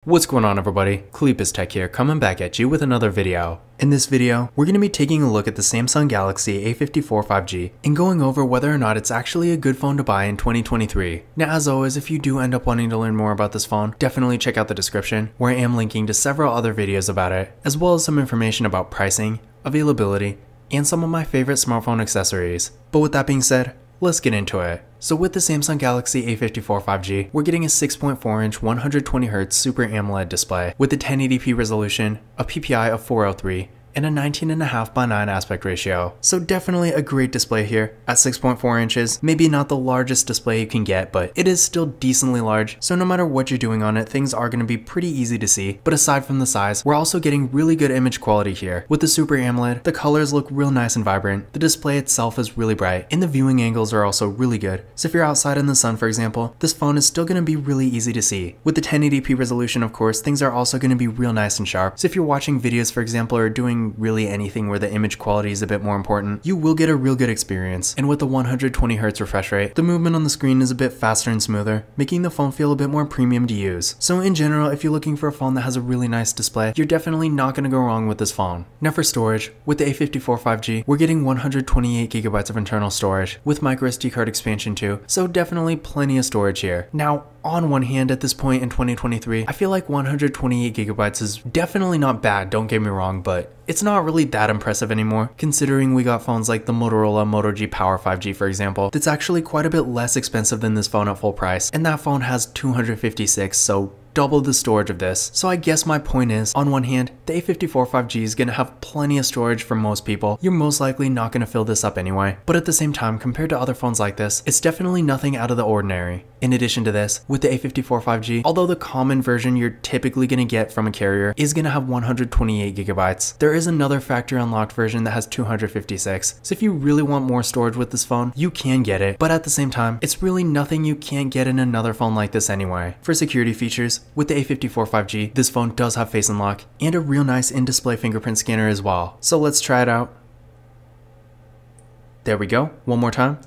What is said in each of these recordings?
What's going on, everybody? Cleepus Tech here, coming back at you with another video. In this video, we're going to be taking a look at the Samsung Galaxy A54 5G and going over whether or not it's actually a good phone to buy in 2023. Now, as always, if you do end up wanting to learn more about this phone, definitely check out the description, where I am linking to several other videos about it, as well as some information about pricing, availability, and some of my favorite smartphone accessories. But with that being said, let's get into it. So with the Samsung Galaxy A54 5G, we're getting a 6.4-inch 120Hz Super AMOLED display with a 1080p resolution, a PPI of 403, and a 19.5:9 aspect ratio. So definitely a great display here at 6.4 inches. Maybe not the largest display you can get, but it is still decently large, so no matter what you're doing on it, things are going to be pretty easy to see. But aside from the size, we're also getting really good image quality here. With the Super AMOLED, the colors look real nice and vibrant, the display itself is really bright, and the viewing angles are also really good. So if you're outside in the sun, for example, this phone is still going to be really easy to see. With the 1080p resolution, of course, things are also going to be real nice and sharp. So if you're watching videos, for example, or doing really anything where the image quality is a bit more important, you will get a real good experience. And with the 120Hz refresh rate, the movement on the screen is a bit faster and smoother, making the phone feel a bit more premium to use. So in general, if you're looking for a phone that has a really nice display, you're definitely not going to go wrong with this phone. Now for storage, with the A54 5G, we're getting 128GB of internal storage with microSD card expansion too, so definitely plenty of storage here. Now, on one hand, at this point in 2023, I feel like 128GB is definitely not bad, don't get me wrong, but it's not really that impressive anymore, considering we got phones like the Motorola Moto G Power 5G, for example, that's actually quite a bit less expensive than this phone at full price, and that phone has 256, so double the storage of this. So I guess my point is, on one hand, the A54 5G is going to have plenty of storage for most people. You're most likely not going to fill this up anyway. But at the same time, compared to other phones like this, it's definitely nothing out of the ordinary. In addition to this, with the A54 5G, although the common version you're typically going to get from a carrier is going to have 128GB, there is another factory unlocked version that has 256. So if you really want more storage with this phone, you can get it. But at the same time, it's really nothing you can't get in another phone like this anyway. For security features, with the A54 5G, this phone does have Face Unlock and a real nice in-display fingerprint scanner as well. So let's try it out. There we go. One more time.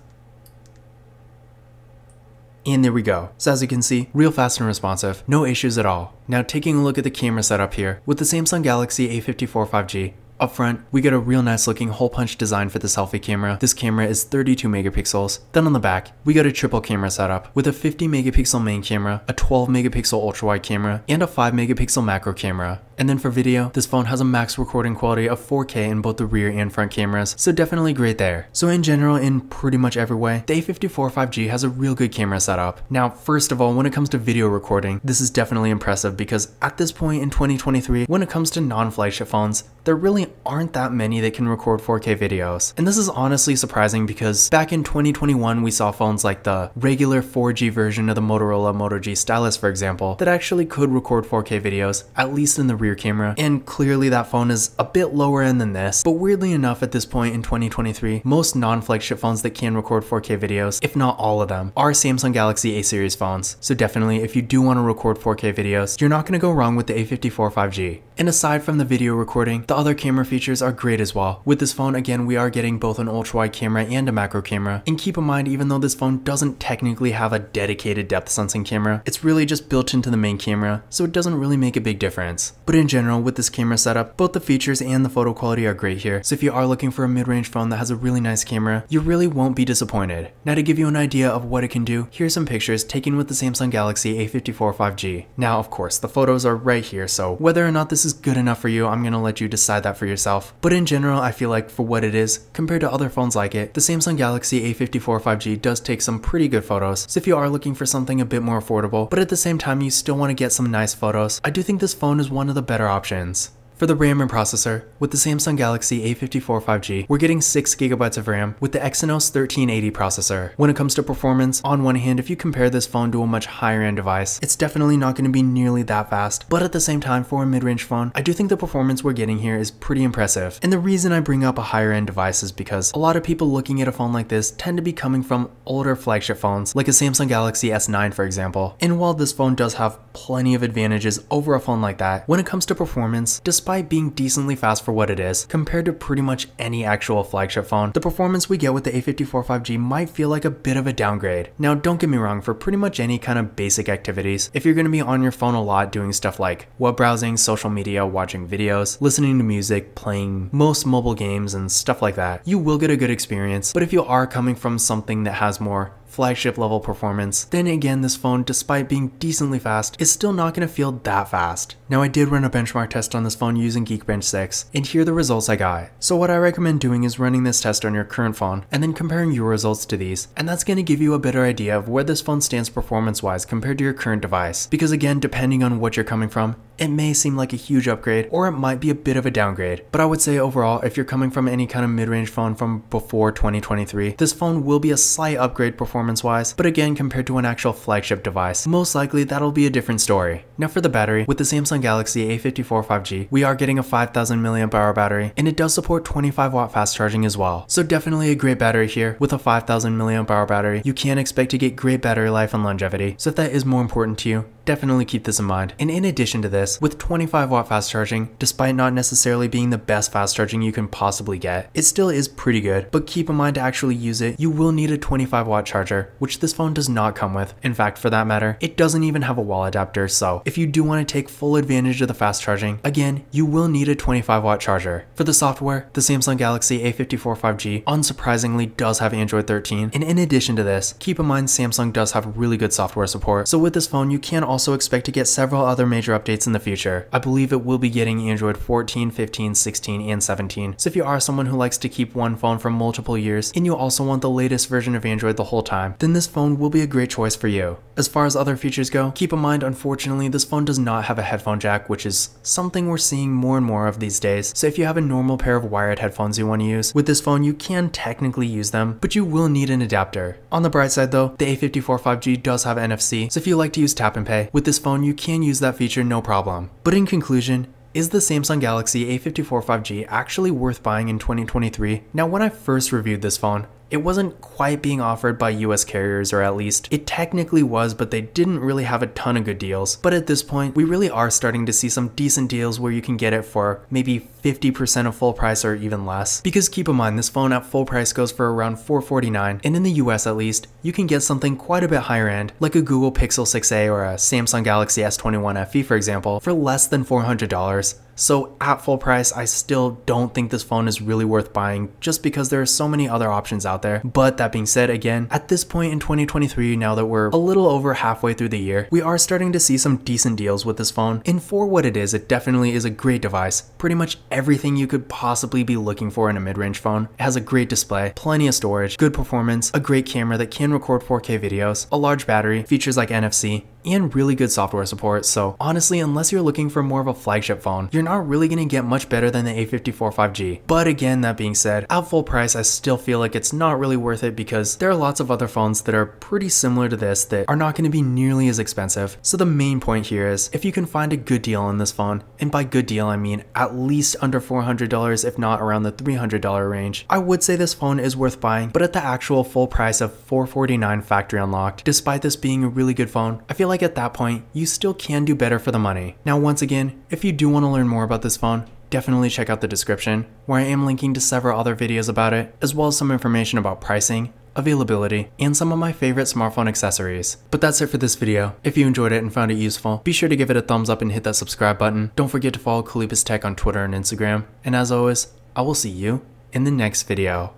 And there we go. So as you can see, real fast and responsive, no issues at all. Now taking a look at the camera setup here, with the Samsung Galaxy A54 5G, up front, we get a real nice looking hole punch design for the selfie camera. This camera is 32 megapixels. Then on the back, we got a triple camera setup with a 50 megapixel main camera, a 12 megapixel ultra wide camera, and a 5 megapixel macro camera. And then for video, this phone has a max recording quality of 4K in both the rear and front cameras, so definitely great there. So in general, in pretty much every way, the A54 5G has a real good camera setup. Now, first of all, when it comes to video recording, this is definitely impressive because at this point in 2023, when it comes to non-flagship phones, there really aren't that many that can record 4K videos. And this is honestly surprising because back in 2021, we saw phones like the regular 4G version of the Motorola Moto G Stylus, for example, that actually could record 4K videos, at least in the rear camera, and clearly that phone is a bit lower end than this. But weirdly enough, at this point in 2023, most non-flagship phones that can record 4K videos, if not all of them, are Samsung Galaxy A series phones. So definitely, if you do want to record 4K videos, you're not going to go wrong with the A54 5G. And aside from the video recording, the other camera features are great as well. With this phone, again, we are getting both an ultra-wide camera and a macro camera. And keep in mind, even though this phone doesn't technically have a dedicated depth sensing camera, it's really just built into the main camera, so it doesn't really make a big difference. But in general, with this camera setup, both the features and the photo quality are great here. So if you are looking for a mid-range phone that has a really nice camera, you really won't be disappointed. Now to give you an idea of what it can do, here's some pictures taken with the Samsung Galaxy A54 5G. Now, of course, the photos are right here, so whether or not this is good enough for you, I'm gonna let you decide that for yourself. But in general, I feel like for what it is, compared to other phones like it, the Samsung Galaxy A54 5G does take some pretty good photos. So if you are looking for something a bit more affordable, but at the same time you still want to get some nice photos, I do think this phone is one of the better options. For the RAM and processor, with the Samsung Galaxy A54 5G, we're getting 6GB of RAM with the Exynos 1380 processor. When it comes to performance, on one hand, if you compare this phone to a much higher end device, it's definitely not going to be nearly that fast, but at the same time, for a mid-range phone, I do think the performance we're getting here is pretty impressive. And the reason I bring up a higher end device is because a lot of people looking at a phone like this tend to be coming from older flagship phones, like a Samsung Galaxy S9 for example. And while this phone does have plenty of advantages over a phone like that, when it comes to performance, despite despite being decently fast for what it is, compared to pretty much any actual flagship phone, the performance we get with the A54 5G might feel like a bit of a downgrade. Now don't get me wrong, for pretty much any kind of basic activities, if you're going to be on your phone a lot doing stuff like web browsing, social media, watching videos, listening to music, playing most mobile games and stuff like that, you will get a good experience. But if you are coming from something that has more flagship level performance, then again this phone, despite being decently fast, is still not going to feel that fast. Now I did run a benchmark test on this phone using Geekbench 6, and here are the results I got. So what I recommend doing is running this test on your current phone and then comparing your results to these, and that's going to give you a better idea of where this phone stands performance wise compared to your current device. Because again, depending on what you're coming from, it may seem like a huge upgrade or it might be a bit of a downgrade. But I would say overall, if you're coming from any kind of mid-range phone from before 2023, this phone will be a slight upgrade performance wise, but again, compared to an actual flagship device, most likely that'll be a different story. Now for the battery, with the Samsung Galaxy A54 5G, we are getting a 5000 mAh battery, and it does support 25 watt fast charging as well. So definitely a great battery here. With a 5000 mAh battery, you can expect to get great battery life and longevity. So if that is more important to you, definitely keep this in mind. And in addition to this, with 25 watt fast charging, despite not necessarily being the best fast charging you can possibly get, it still is pretty good. But keep in mind, to actually use it, you will need a 25 watt charger, which this phone does not come with. In fact, for that matter, it doesn't even have a wall adapter. So if you do want to take full advantage of the fast charging, again, you will need a 25 watt charger. For the software, the Samsung Galaxy A54 5G unsurprisingly does have Android 13. And in addition to this, keep in mind Samsung does have really good software support. So with this phone, you can also expect to get several other major updates in the future. I believe it will be getting Android 14, 15, 16, and 17. So if you are someone who likes to keep one phone for multiple years and you also want the latest version of Android the whole time, then this phone will be a great choice for you. As far as other features go, keep in mind, unfortunately, this phone does not have a headphone jack, which is something we're seeing more and more of these days. So if you have a normal pair of wired headphones you want to use, with this phone you can technically use them, but you will need an adapter. On the bright side though, the A54 5G does have NFC, so if you like to use tap and pay, with this phone you can use that feature no problem. But in conclusion, is the Samsung Galaxy A54 5G actually worth buying in 2023? Now when I first reviewed this phone, it wasn't quite being offered by US carriers, or at least it technically was, but they didn't really have a ton of good deals. But at this point, we really are starting to see some decent deals where you can get it for maybe 50% of full price or even less. Because keep in mind, this phone at full price goes for around $449, and in the US at least, you can get something quite a bit higher end, like a Google Pixel 6a or a Samsung Galaxy S21 FE for example, for less than $400. So at full price, I still don't think this phone is really worth buying, just because there are so many other options out there. But that being said, again, at this point in 2023, now that we're a little over halfway through the year, we are starting to see some decent deals with this phone. And for what it definitely is a great device. Pretty much everything you could possibly be looking for in a mid-range phone. It has a great display, plenty of storage, good performance, a great camera that can record 4K videos, a large battery, features like NFC, and really good software support. So honestly, unless you're looking for more of a flagship phone, you're not really going to get much better than the A54 5G. But again, that being said, at full price, I still feel like it's not really worth it, because there are lots of other phones that are pretty similar to this that are not going to be nearly as expensive. So the main point here is, if you can find a good deal on this phone, and by good deal I mean at least under $400, if not around the $300 range, I would say this phone is worth buying. But at the actual full price of $449 factory unlocked, despite this being a really good phone, I feel like at that point, you still can do better for the money. Now once again, if you do want to learn more about this phone, definitely check out the description, where I am linking to several other videos about it, as well as some information about pricing, availability, and some of my favorite smartphone accessories. But that's it for this video. If you enjoyed it and found it useful, be sure to give it a thumbs up and hit that subscribe button. Don't forget to follow Kalipis Tech on Twitter and Instagram. And as always, I will see you in the next video.